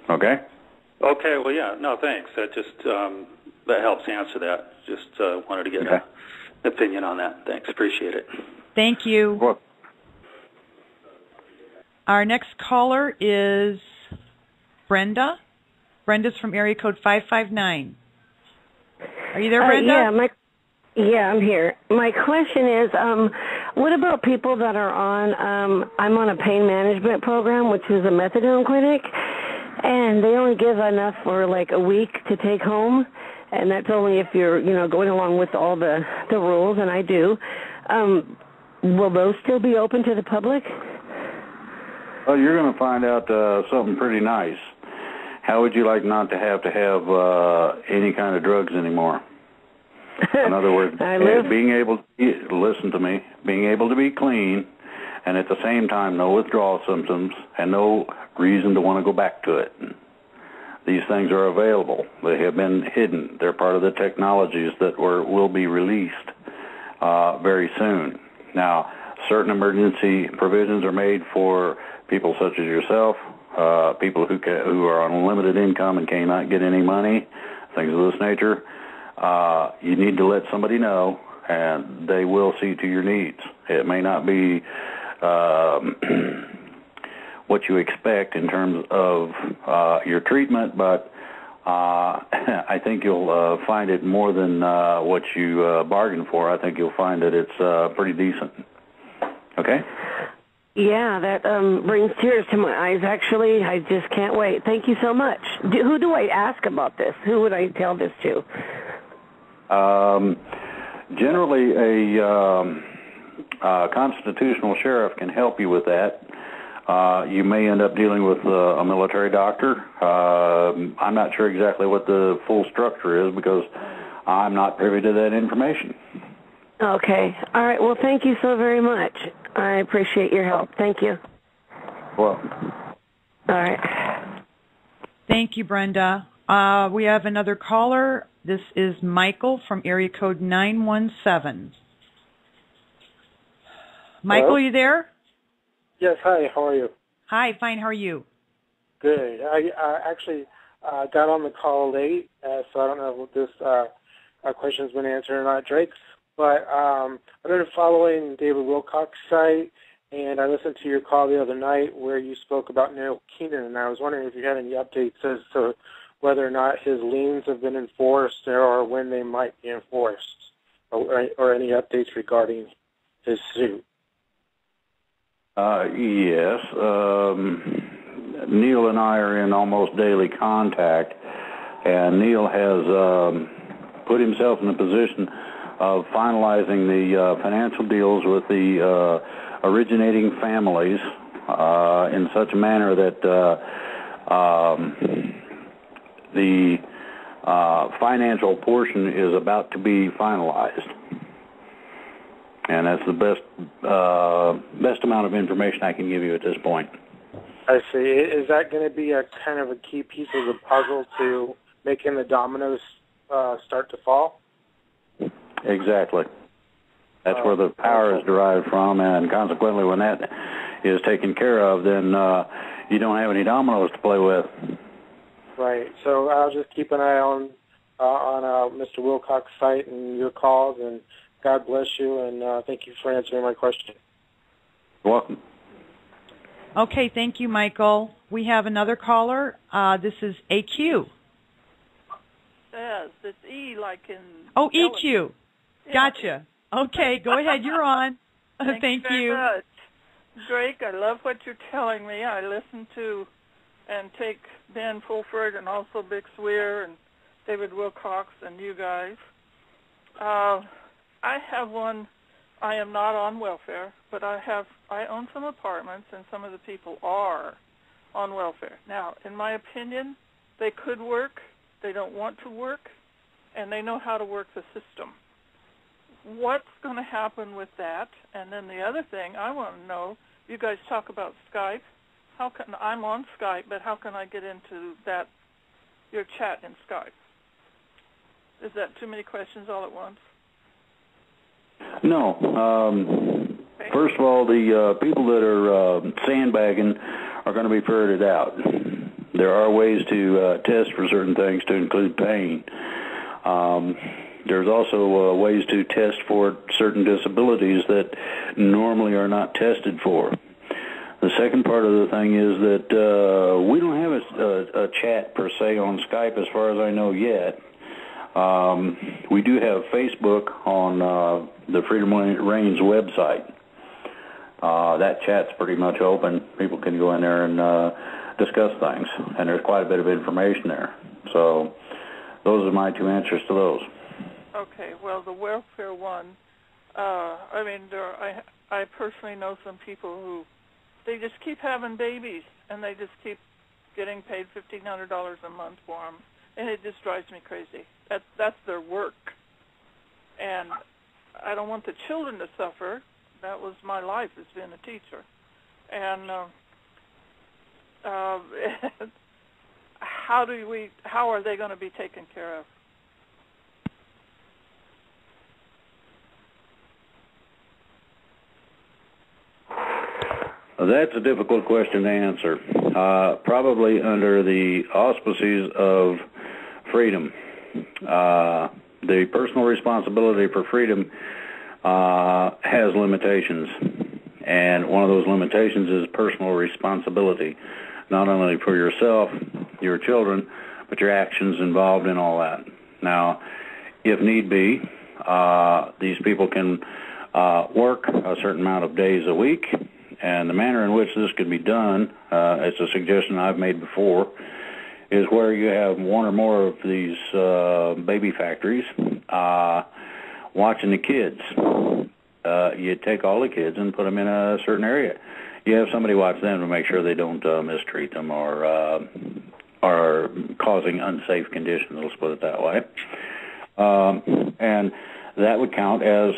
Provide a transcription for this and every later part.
Okay? Okay, well, yeah, no, thanks. That just, that helps answer that. Just wanted to get an opinion on that. Thanks, appreciate it. Thank you. Well, Our next caller is Brenda. Brenda's from area code 559. Are you there, Brenda? Yeah, I'm here. My question is, what about people that are on, I'm on a pain management program, which is a methadone clinic, and they only give enough for like a week to take home, and that's only if you're, going along with all the rules, and I do. Will those still be open to the public? Well, you're going to find out something pretty nice. How would you like not to have any kind of drugs anymore? In other words, being able to listen to me, being able to be clean, and at the same time no withdrawal symptoms and no reason to want to go back to it. These things are available. They have been hidden. They're part of the technologies that will be released very soon. Now, certain emergency provisions are made for people such as yourself, people who are on a limited income and cannot get any money, things of this nature. You need to let somebody know, and they will see to your needs. It may not be what you expect in terms of your treatment, but I think you'll find it more than what you bargained for. I think you'll find that it's pretty decent. Okay? Yeah, that brings tears to my eyes, actually. I just can't wait. Thank you so much. Who do I ask about this? Who would I tell this to? Generally, a constitutional sheriff can help you with that. You may end up dealing with a military doctor. I'm not sure exactly what the full structure is because I'm not privy to that information. Okay. All right. Well, thank you so very much. I appreciate your help. Thank you. Well. All right. Thank you, Brenda. We have another caller. This is Michael from area code 917. Michael, Hello? you there? Yes, hi, how are you? Hi, fine, how are you? Good. I actually got on the call late, so I don't know if this question's been answered or not, Drake's, but I've been following David Wilcox's site, and I listened to your call the other night where you spoke about Neil Keenan, and I was wondering if you had any updates as to whether or not his liens have been enforced or when they might be enforced, or any updates regarding his suit. Yes. Neil and I are in almost daily contact, and Neil has put himself in a position of finalizing the financial deals with the originating families in such a manner that the financial portion is about to be finalized. And that's the best amount of information I can give you at this point. I see. Is that going to be a kind of a key piece of the puzzle to making the dominoes start to fall? Exactly. That's where the power is derived from, and consequently when that is taken care of, then you don't have any dominoes to play with. Right. So I'll just keep an eye on Mr. Wilcox's site and your calls, and God bless you, and thank you for answering my question. You're welcome. Okay, thank you, Michael. We have another caller. This is AQ. Yes, it's E like in... Oh, EQ. Yeah. Gotcha. Okay, go ahead. You're on. Thank you. Very much. Drake, I love what you're telling me. I listen to and take Ben Fulford and also Big Swear and David Wilcox and you guys. I have one. I am not on welfare, but I own some apartments, and some of the people are on welfare. Now, in my opinion, they could work. They don't want to work, and they know how to work the system. What's going to happen with that? And then the other thing I want to know, you guys talk about Skype. I'm on Skype, but how can I get into that, your chat in Skype? Is that too many questions all at once? No. First of all, the people that are sandbagging are going to be ferreted out. There are ways to test for certain things to include pain. There's also ways to test for certain disabilities that normally are not tested for. The second part of the thing is that we don't have a chat per se on Skype as far as I know yet. We do have Facebook on the Freedom Reigns website. That chat's pretty much open. People can go in there and discuss things, and there's quite a bit of information there. So those are my two answers to those. Okay, well, the welfare one, I mean, I personally know some people who, they just keep having babies, and they just keep getting paid $1,500 a month for them, and it just drives me crazy. That's their work, and I don't want the children to suffer. That was my life as being a teacher, and how are they going to be taken care of? That's a difficult question to answer. Probably under the auspices of freedom. The personal responsibility for freedom has limitations, and one of those limitations is personal responsibility, not only for yourself, your children, but your actions involved in all that. Now, if need be, these people can work a certain amount of days a week, and the manner in which this could be done, it's a suggestion I've made before, is where you have one or more of these baby factories watching the kids. You take all the kids and put them in a certain area. You have somebody watch them to make sure they don't mistreat them or are causing unsafe conditions, let's put it that way. And that would count as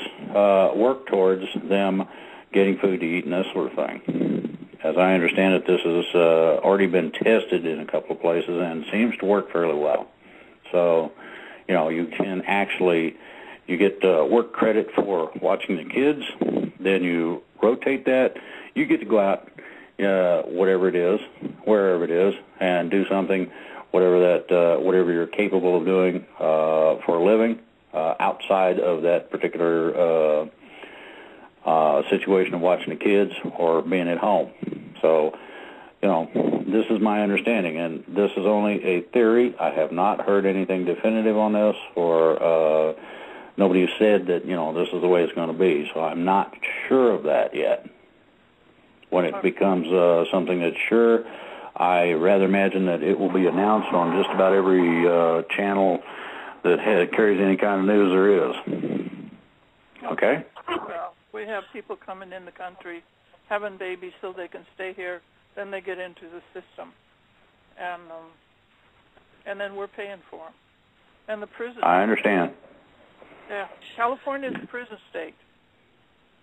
work towards them getting food to eat and that sort of thing. As I understand it, this has already been tested in a couple of places and seems to work fairly well. So, you know, you can actually, you get work credit for watching the kids, then you rotate that. You get to go out, whatever it is, wherever it is, and do something, whatever you're capable of doing for a living outside of that particular situation of watching the kids or being at home. So, you know, this is my understanding, and this is only a theory. I have not heard anything definitive on this, or nobody has said that, you know, this is the way it's going to be. So I'm not sure of that yet. When it becomes something that's sure, I rather imagine that it will be announced on just about every channel that carries any kind of news there is. Okay? Well, we have people coming in the country having babies so they can stay here. Then they get into the system, and then we're paying for them. And the prison. I understand. Yeah, California is a prison state.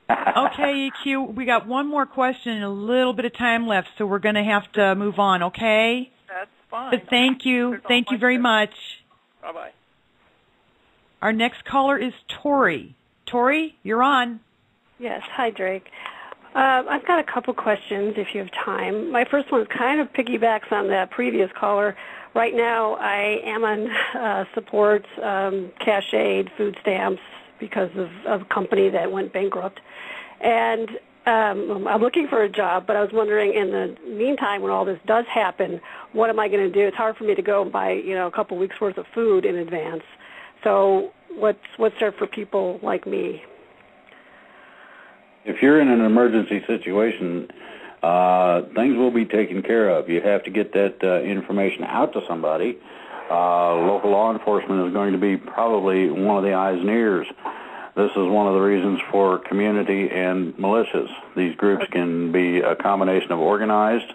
Okay, EQ, we got one more question and a little bit of time left, so we're going to have to move on, okay? That's fine. But thank you. Thank you very much. Bye-bye. Our next caller is Tori. Tori, you're on. Yes. Hi, Drake. I've got a couple questions if you have time. My first one kind of piggybacks on that previous caller. Right now, I am on support, cash aid, food stamps, because of a company that went bankrupt. And I'm looking for a job, but I was wondering, in the meantime, when all this does happen, what am I going to do? It's hard for me to go and buy, a couple weeks' worth of food in advance. So what's there for people like me? If you're in an emergency situation, things will be taken care of. You have to get that information out to somebody. Local law enforcement is going to be probably one of the eyes and ears. This is one of the reasons for community and militias. These groups can be a combination of organized,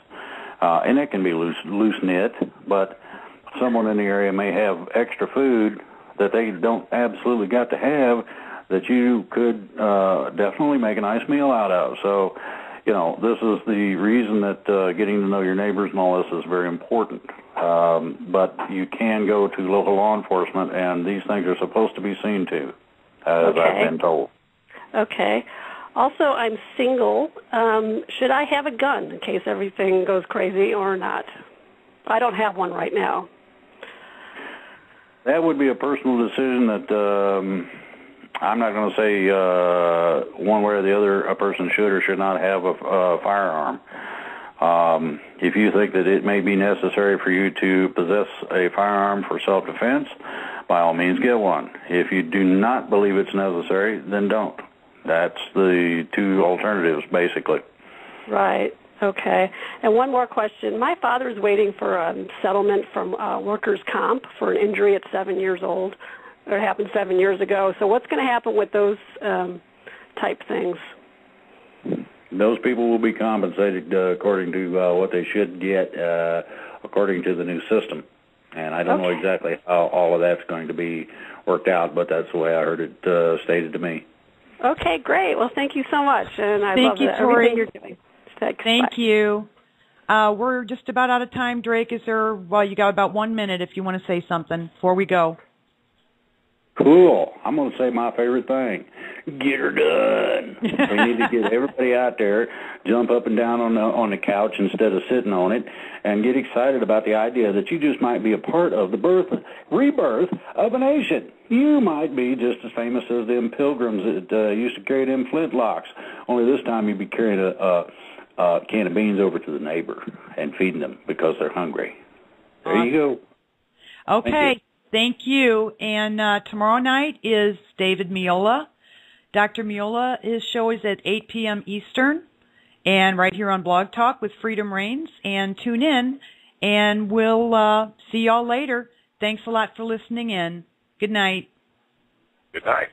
and it can be loose-knit, but someone in the area may have extra food that they don't absolutely got to have that you could definitely make a nice meal out of. So, this is the reason that getting to know your neighbors and all this is very important. But you can go to local law enforcement, and these things are supposed to be seen to, as I've been told. Okay. Also, I'm single. Should I have a gun in case everything goes crazy or not? I don't have one right now. That would be a personal decision that I'm not going to say one way or the other a person should or should not have a firearm. If you think that it may be necessary for you to possess a firearm for self-defense, by all means get one. If you do not believe it's necessary, then don't. That's the two alternatives, basically. Right. Okay. And one more question. My father's waiting for a settlement from workers' comp for an injury at 7 years old. It happened 7 years ago. So what's going to happen with those type things? Those people will be compensated according to what they should get according to the new system. And I don't know exactly how all of that's going to be worked out, but that's the way I heard it stated to me. Okay, great. Well, thank you so much. And I love Tori. everything you're doing. Thanks. Thank you. We're just about out of time, Drake. Is there, well, you got about 1 minute if you want to say something before we go. Cool. I'm going to say my favorite thing. Get her done. We need to get everybody out there, jump up and down on the couch instead of sitting on it, and get excited about the idea that you just might be a part of the rebirth of a nation. You might be just as famous as them pilgrims that used to carry them flintlocks, only this time you'd be carrying a can of beans over to the neighbor and feeding them because they're hungry. There you go. Okay. Thank you. And tomorrow night is David Miola. Dr. Miola, his show is at 8 p.m. Eastern, and right here on Blog Talk with Freedom Reigns. And tune in, and we'll see y'all later. Thanks a lot for listening in. Good night. Good night.